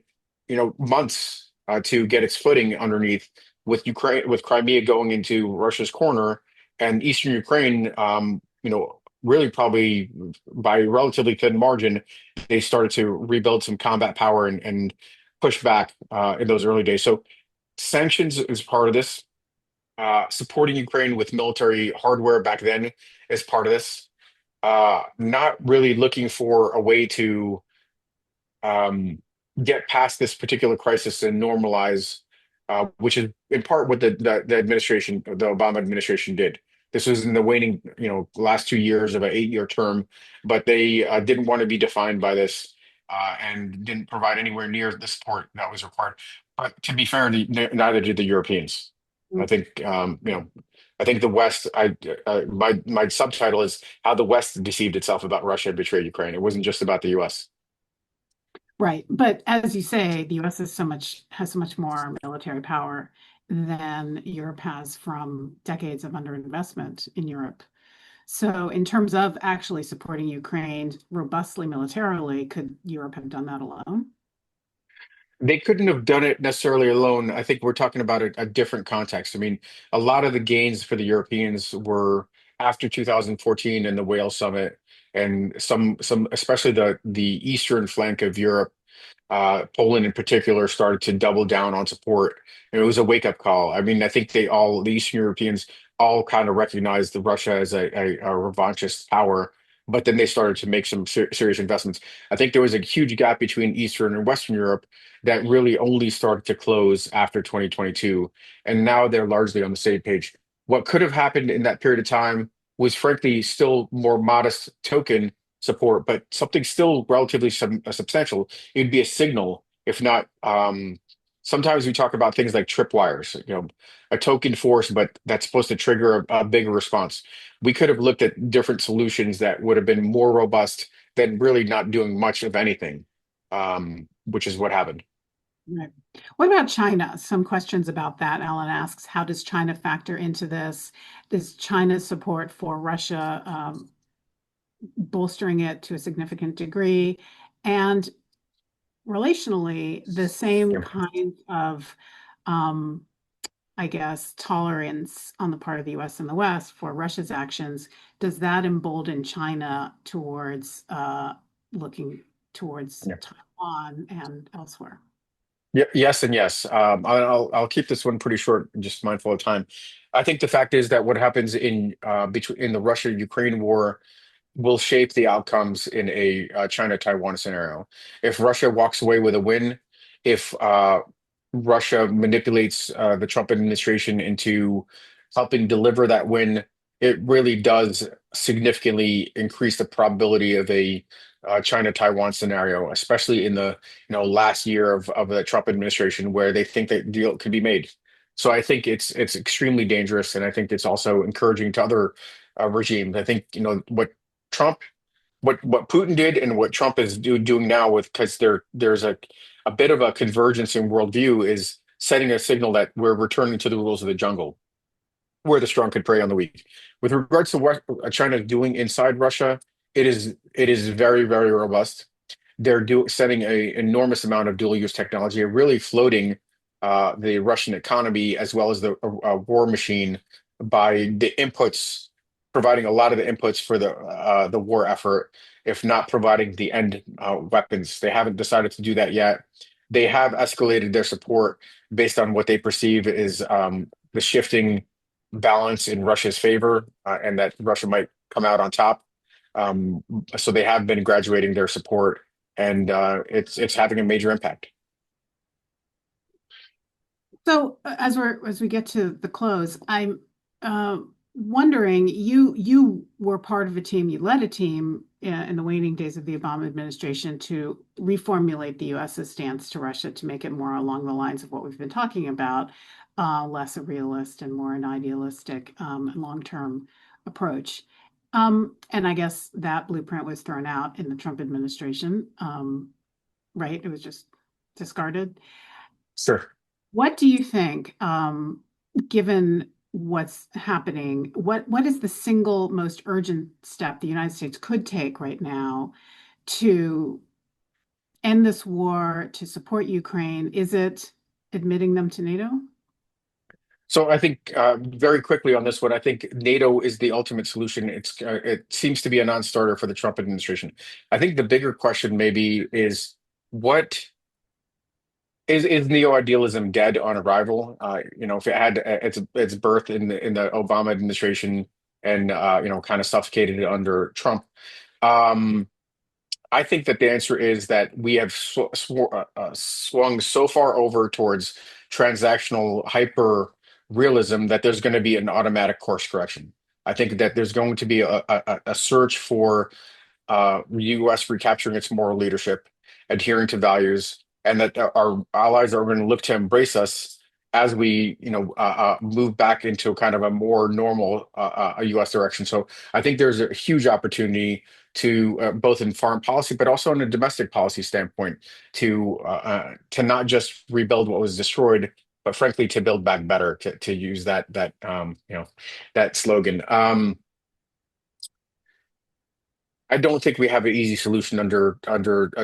months to get its footing underneath with Crimea going into Russia's corner and Eastern Ukraine, really probably by a relatively thin margin, they started to rebuild some combat power and push back in those early days. So sanctions is part of this. Supporting Ukraine with military hardware back then is part of this. Not really looking for a way to um, get past this particular crisis and normalize, which is in part what the administration, the Obama administration did. This was in the waning, last 2 years of an 8-year term, but they didn't want to be defined by this and didn't provide anywhere near the support that was required. But to be fair, neither did the Europeans. I think, I think the West. My subtitle is "How the West Deceived Itself About Russia and Betrayed Ukraine." It wasn't just about the U.S. Right. But as you say, the US has so much more military power than Europe has from decades of underinvestment in Europe. So in terms of actually supporting Ukraine robustly militarily, could Europe have done that alone? They couldn't have done it necessarily alone. I think we're talking about a different context. I mean, a lot of the gains for the Europeans were after 2014 and the Wales Summit, and some especially the eastern flank of Europe, Poland in particular, started to double down on support. And it was a wake-up call. I mean, I think the Eastern Europeans all kind of recognized Russia as a revanchist power, but then they started to make some serious investments. I think there was a huge gap between Eastern and Western Europe that really only started to close after 2022. And now they're largely on the same page. What could have happened in that period of time was frankly still more modest token support, but something still relatively substantial. It'd be a signal, if not. Sometimes we talk about things like tripwires, a token force, but that's supposed to trigger a bigger response. We could have looked at different solutions that would have been more robust than really not doing much of anything, which is what happened. Right. What about China? Some questions about that. Alan asks, how does China factor into this? Does China's support for Russia bolstering it to a significant degree? And relationally, the same Yeah. kind of, um, I guess, tolerance on the part of the US and the West for Russia's actions, does that embolden China towards looking towards Taiwan and elsewhere? Yeah, yes, and yes. I'll keep this one pretty short, just mindful of time. I think the fact is that what happens in the Russia-Ukraine war will shape the outcomes in a China-Taiwan scenario. If Russia walks away with a win, if Russia manipulates the Trump administration into helping deliver that win, it really does significantly increase the probability of a China-Taiwan scenario, especially in the last year of the Trump administration, where they think that deal could be made. So I think it's extremely dangerous, and I think it's also encouraging to other regimes. I think Trump, what Putin did, and what Trump is doing now with because there's a bit of a convergence in worldview is setting a signal that we're returning to the rules of the jungle, where the strong could prey on the weak. With regards to what China is doing inside Russia, it is very, very robust. they're sending an enormous amount of dual use technology, really floating the Russian economy as well as the war machine by the inputs, providing a lot of the inputs for the war effort, if not providing the end weapons. They haven't decided to do that yet. They have escalated their support based on what they perceive is the shifting balance in Russia's favor, and that Russia might come out on top. Um, so they have been graduating their support, and it's having a major impact. So as we get to the close, I'm wondering, you were part of a team, you led a team in the waning days of the Obama administration to reformulate the US's stance to Russia to make it more along the lines of what we've been talking about, less a realist and more an idealistic long-term approach. And I guess that blueprint was thrown out in the Trump administration, right? It was just discarded. Sure. What do you think, given what's happening, what is the single most urgent step the United States could take right now to end this war, to support Ukraine? Is it admitting them to NATO? So I think very quickly on this one, I think NATO is the ultimate solution. It seems to be a non-starter for the Trump administration. I think the bigger question maybe is what is neo-idealism dead on arrival? If it had its birth in the Obama administration and kind of suffocated under Trump. I think that the answer is that we have swung so far over towards transactional hyper realism that there's going to be an automatic course correction. I think that there's going to be a search for U.S. recapturing its moral leadership, adhering to values, and that our allies are going to look to embrace us as we, move back into kind of a more normal U.S. direction. So I think there's a huge opportunity to both in foreign policy, but also in a domestic policy standpoint, to not just rebuild what was destroyed, but frankly to build back better. To use that slogan. I don't think we have an easy solution under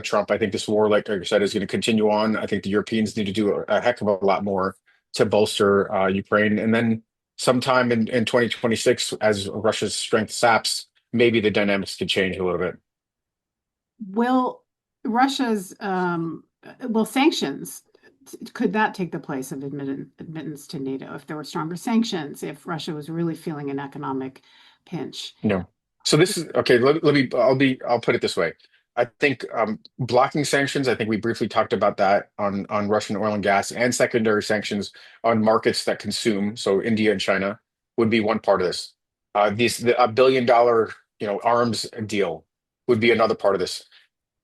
Trump. I think this war, like I said, is going to continue on. I think the Europeans need to do a heck of a lot more to bolster Ukraine. And then sometime in 2026, as Russia's strength saps, maybe the dynamics could change a little bit. Will Russia's sanctions, could that take the place of admittance to NATO if there were stronger sanctions, if Russia was really feeling an economic pinch? No. So this is okay. I'll put it this way. I think blocking sanctions. I think we briefly talked about that on Russian oil and gas, and secondary sanctions on markets that consume. So India and China would be one part of this. $1 billion arms deal would be another part of this.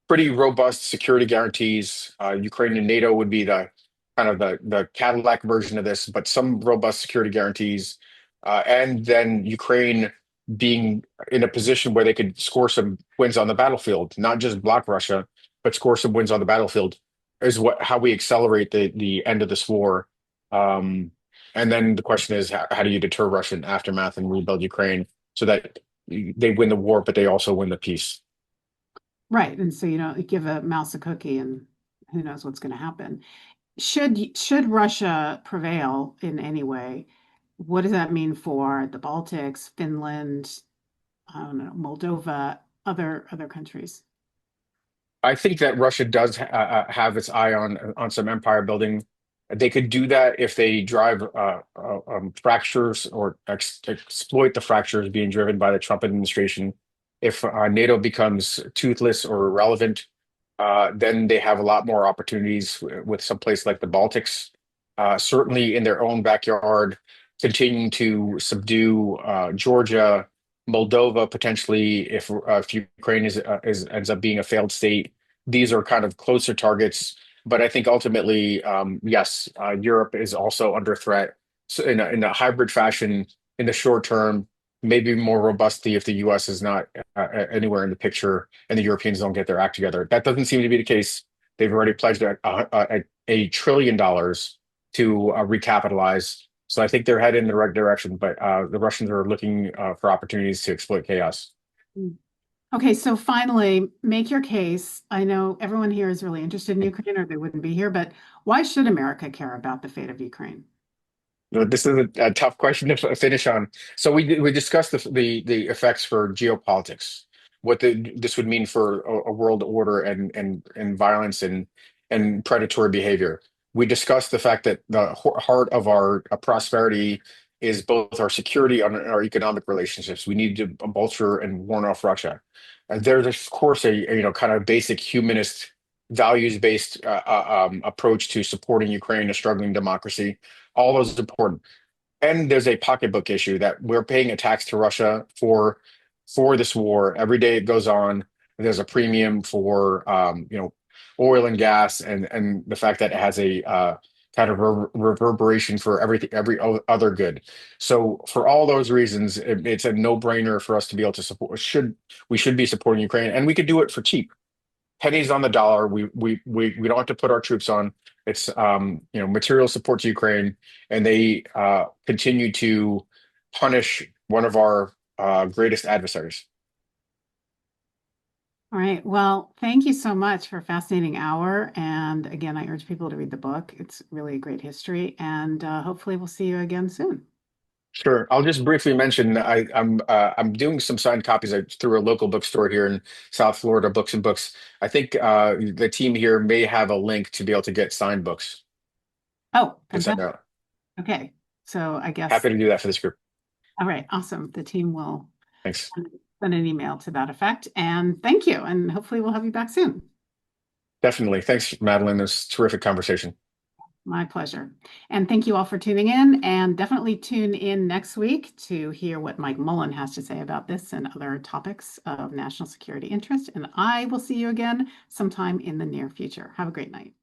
Pretty robust security guarantees. Ukraine and NATO would be the kind of the Cadillac version of this, but some robust security guarantees, and then Ukraine being in a position where they could score some wins on the battlefield, not just block Russia, but score some wins on the battlefield, is how we accelerate the end of this war. And then the question is, how do you deter Russian aftermath and rebuild Ukraine so that they win the war, but they also win the peace? Right. And so, give a mouse a cookie and who knows what's going to happen. Should Russia prevail in any way, what does that mean for the Baltics, Finland, I don't know, Moldova, other countries? I think that Russia does have its eye on some empire building. They could do that if they drive fractures or exploit the fractures being driven by the Trump administration. If NATO becomes toothless or irrelevant, then they have a lot more opportunities with some place like the Baltics, certainly in their own backyard, continuing to subdue Georgia, Moldova, potentially if Ukraine ends up being a failed state. These are kind of closer targets, but I think ultimately, yes, Europe is also under threat. So in a hybrid fashion in the short term, maybe more robustly if the U.S. is not anywhere in the picture and the Europeans don't get their act together. That doesn't seem to be the case. They've already pledged $1 trillion to recapitalize. So I think they're headed in the right direction, but the Russians are looking for opportunities to exploit chaos. Okay, so finally, make your case. I know everyone here is really interested in Ukraine or they wouldn't be here, but why should America care about the fate of Ukraine? This is a tough question to finish on. So we discussed the effects for geopolitics, what this would mean for a world order and violence and predatory behavior. We discussed the fact that the heart of our prosperity is both our security and our economic relationships. We need to bolster and warn off Russia. There's of course a kind of basic humanist values-based approach to supporting Ukraine, a struggling democracy. All those is important. And there's a pocketbook issue that we're paying a tax to Russia for this war. Every day it goes on, there's a premium for oil and gas, and the fact that it has a kind of reverberation for every other good. So for all those reasons, it's a no-brainer for us to be able to support. We should be supporting Ukraine, and we could do it for cheap, pennies on the dollar. We don't have to put our troops on. It's material support to Ukraine, and they continue to punish one of our greatest adversaries. All right. Well, thank you so much for a fascinating hour. And again, I urge people to read the book. It's really a great history, and hopefully we'll see you again soon. Sure. I'll just briefly mention I'm doing some signed copies through a local bookstore here in South Florida, Books and Books. I think the team here may have a link to be able to get signed books Oh, to send fantastic. out. Okay. So I guess, Happy to do that for this group. all right, awesome. The team will Thanks. send an email to that effect. And thank you. And hopefully we'll have you back soon. Definitely. Thanks, Madeline. This was a terrific conversation. My pleasure. And thank you all for tuning in. And definitely tune in next week to hear what Mike Mullen has to say about this and other topics of national security interest. And I will see you again sometime in the near future. Have a great night.